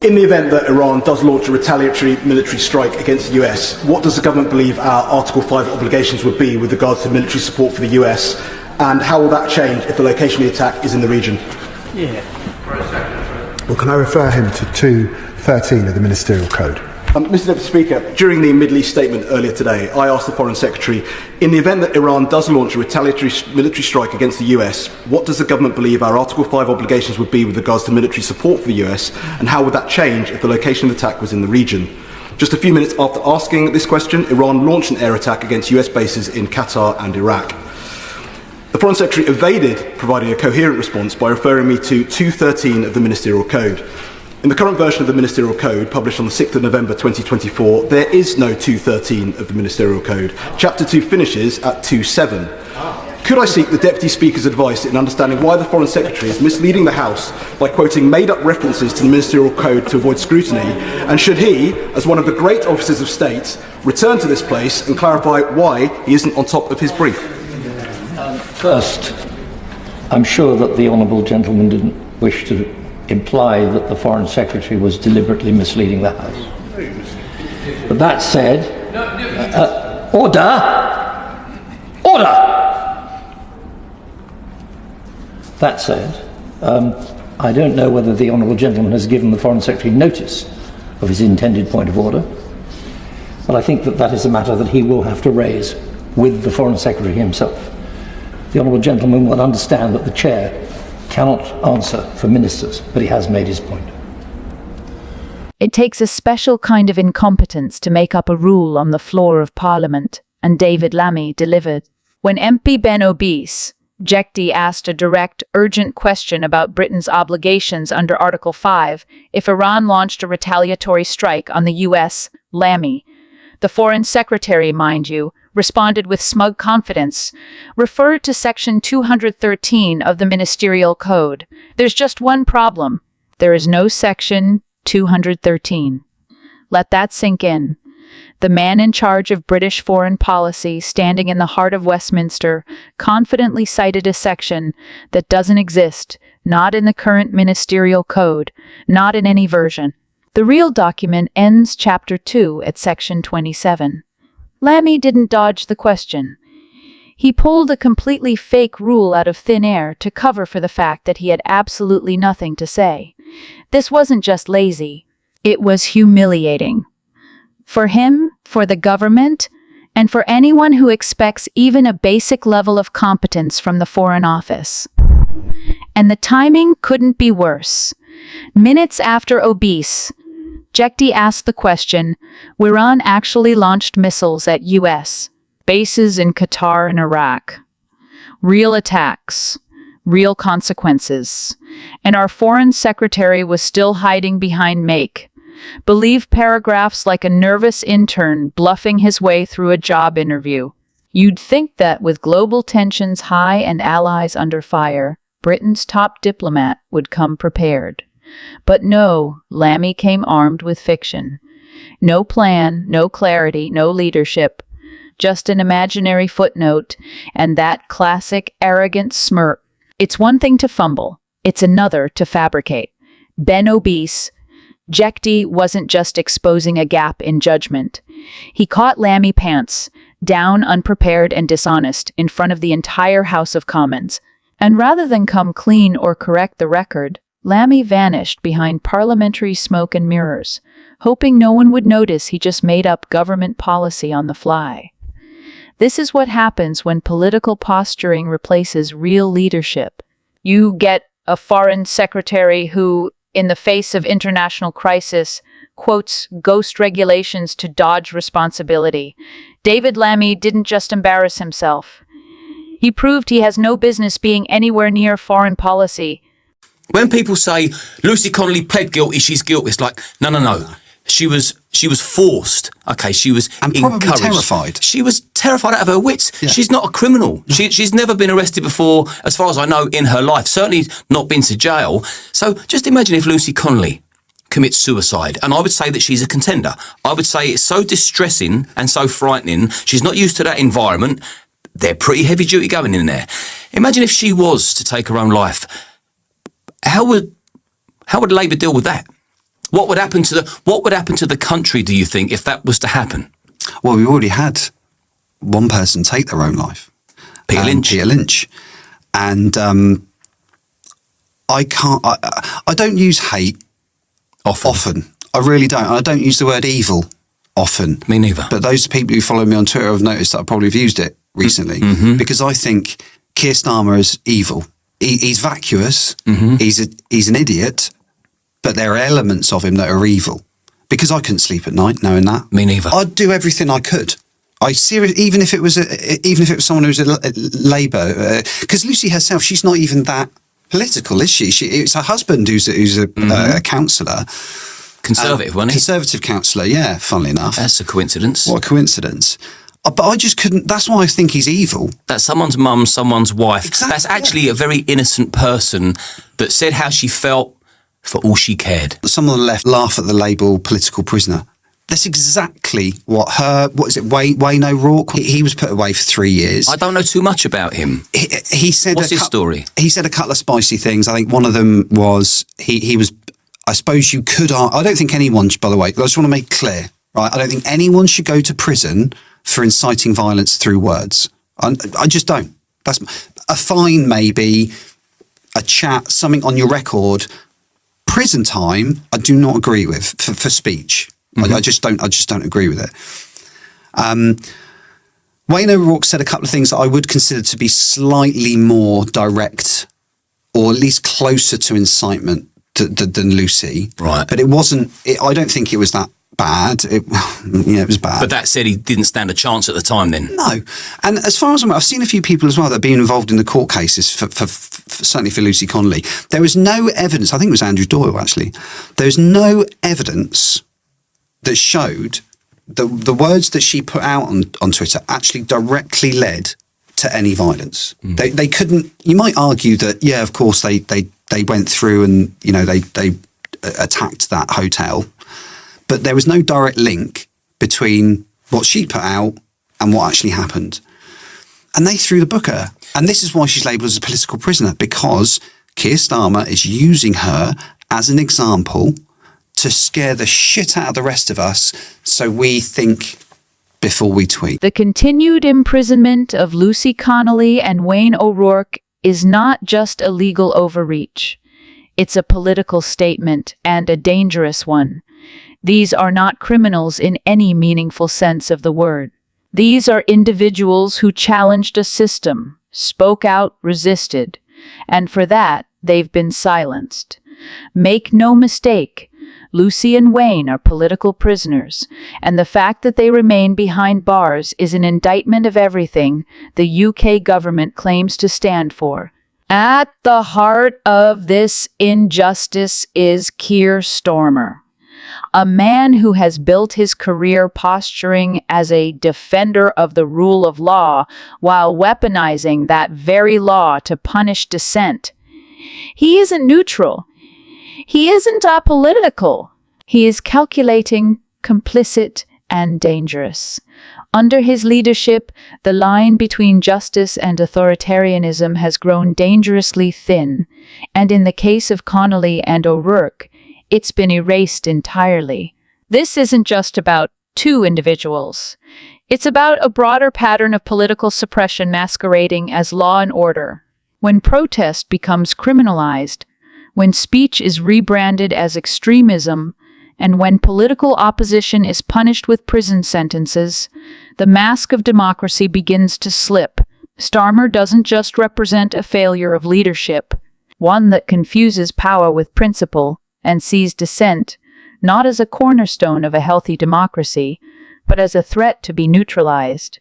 In the event that Iran does launch a retaliatory military strike against the US, what does the government believe our Article 5 obligations would be with regards to military support for the US, and how will that change if the location of the attack is in the region? Well, can I refer him to 213 of the Ministerial Code? Mr Deputy Speaker, during the Middle East statement earlier today, I asked the Foreign Secretary, in the event that Iran does launch a retaliatory military strike against the US, what does the government believe our Article 5 obligations would be with regards to military support for the US, and how would that change if the location of the attack was in the region? Just a few minutes after asking this question, Iran launched an air attack against US bases in Qatar and Iraq. The Foreign Secretary evaded providing a coherent response by referring me to 213 of the Ministerial Code. In the current version of the Ministerial Code, published on the 6th of November 2024, there is no 213 of the Ministerial Code. Chapter 2 finishes at 27. Could I seek the Deputy Speaker's advice in understanding why the Foreign Secretary is misleading the House by quoting made-up references to the Ministerial Code to avoid scrutiny, and should he, as one of the great officers of state, return to this place and clarify why he isn't on top of his brief? First, I'm sure that the Honourable Gentleman didn't wish to imply that the Foreign Secretary was deliberately misleading the House. But that said, order! That said, I don't know whether the Honourable Gentleman has given the Foreign Secretary notice of his intended point of order, but I think that that is a matter that he will have to raise with the Foreign Secretary himself. The Honourable Gentleman will understand that the Chair cannot answer for ministers, but he has made his point. It takes a special kind of incompetence to make up a rule on the floor of Parliament, and David Lammy delivered. When MP Ben Obese, Jekti asked a direct, urgent question about Britain's obligations under Article 5 if Iran launched a retaliatory strike on the US, Lammy, the Foreign Secretary, mind you, responded with smug confidence, referred to Section 213 of the Ministerial Code. There's just one problem. There is no Section 213. Let that sink in. The man in charge of British foreign policy, standing in the heart of Westminster, confidently cited a section that doesn't exist, not in the current Ministerial Code, not in any version. The real document ends Chapter 2 at Section 27. Lammy didn't dodge the question. He pulled a completely fake rule out of thin air to cover for the fact that he had absolutely nothing to say. This wasn't just lazy. It was humiliating. For him, for the government, and for anyone who expects even a basic level of competence from the Foreign Office. And the timing couldn't be worse. Minutes after Obese, Jekti asked the question, Iran actually launched missiles at US bases in Qatar and Iraq. Real attacks, real consequences. And our Foreign Secretary was still hiding behind make. Believe paragraphs like a nervous intern bluffing his way through a job interview. You'd think that with global tensions high and allies under fire, Britain's top diplomat would come prepared. But no, Lammy came armed with fiction. No plan, no clarity, no leadership. Just an imaginary footnote and that classic arrogant smirk. It's one thing to fumble. It's another to fabricate. Ben Obese, Jekti wasn't just exposing a gap in judgment. He caught Lammy pants, down, unprepared and dishonest, in front of the entire House of Commons. And rather than come clean or correct the record, Lammy vanished behind parliamentary smoke and mirrors, hoping no one would notice he just made up government policy on the fly. This is what happens when political posturing replaces real leadership. You get a foreign secretary who, in the face of international crisis, quotes ghost regulations to dodge responsibility. David Lammy didn't just embarrass himself. He proved he has no business being anywhere near foreign policy. When people say Lucy Connolly pled guilty, she's guilty, it's like, no. She was forced. Okay, she was probably encouraged. Terrified. She was terrified out of her wits. Yeah. She's not a criminal. No. She's never been arrested before, as far as I know, in her life. Certainly not been to jail. So just imagine if Lucy Connolly commits suicide, and I would say that she's a contender. I would say it's so distressing and so frightening. She's not used to that environment. They're pretty heavy duty going in there. Imagine if she was to take her own life. How would Labour deal with that? What would happen to the country, do you think, if that was to happen? Well, we already had one person take their own life. Peter Lynch. And I don't use hate often. I really don't. I don't use the word evil often. Me neither. But those people who follow me on Twitter have noticed that I probably have used it recently because I think Keir Starmer is evil. He's vacuous. He's an idiot, but there are elements of him that are evil. Because I couldn't sleep at night knowing that. Me neither. I'd do everything I could. Even if it was someone who's a Labour, because Lucy herself, she's not even that political, is she? It's her husband who's a councillor. Conservative, wasn't he? Conservative councillor, yeah, funnily enough. That's a coincidence. What a coincidence. But I just couldn't, that's why I think he's evil. That's someone's mum, someone's wife. Exactly, That's actually a very innocent person that said how she felt for all she cared. Some on the left laugh at the label political prisoner. That's exactly what Wayne O'Rourke, he was put away for 3 years. I don't know too much about him. He said What's his story? He said a couple of spicy things. I think one of them was he was, I suppose you could, I don't think anyone, by the way, I just want to make clear, right? I don't think anyone should go to prison for inciting violence through words. I just don't. That's a fine, maybe, a chat, something on your record. Prison time, I do not agree with for speech. I just don't agree with it. Wayne O'Rourke said a couple of things that I would consider to be slightly more direct, or at least closer to incitement than Lucy. Right. But it wasn't. I don't think it was that bad. It was bad. But that said, he didn't stand a chance at the time then. No. And as far as I'm aware, I've seen a few people as well that have been involved in the court cases, for certainly for Lucy Connolly. There was no evidence, I think it was Andrew Doyle actually, there was no evidence that showed the words that she put out on Twitter actually directly led to any violence. They couldn't, you might argue that, yeah, of course they went through and, they attacked that hotel. But there was no direct link between what she put out and what actually happened. And they threw the book at her. And this is why she's labelled as a political prisoner, because Keir Starmer is using her as an example to scare the shit out of the rest of us so we think before we tweet. The continued imprisonment of Lucy Connolly and Wayne O'Rourke is not just a legal overreach. It's a political statement, and a dangerous one. These are not criminals in any meaningful sense of the word. These are individuals who challenged a system, spoke out, resisted, and for that, they've been silenced. Make no mistake, Lucy and Wayne are political prisoners, and the fact that they remain behind bars is an indictment of everything the UK government claims to stand for. At the heart of this injustice is Keir Starmer, a man who has built his career posturing as a defender of the rule of law while weaponizing that very law to punish dissent. He isn't neutral. He isn't apolitical. He is calculating, complicit, and dangerous. Under his leadership, the line between justice and authoritarianism has grown dangerously thin, and in the case of Connolly and O'Rourke, it's been erased entirely. This isn't just about two individuals. It's about a broader pattern of political suppression masquerading as law and order. When protest becomes criminalized, when speech is rebranded as extremism, and when political opposition is punished with prison sentences, the mask of democracy begins to slip. Starmer doesn't just represent a failure of leadership, one that confuses power with principle and sees dissent not as a cornerstone of a healthy democracy, but as a threat to be neutralized.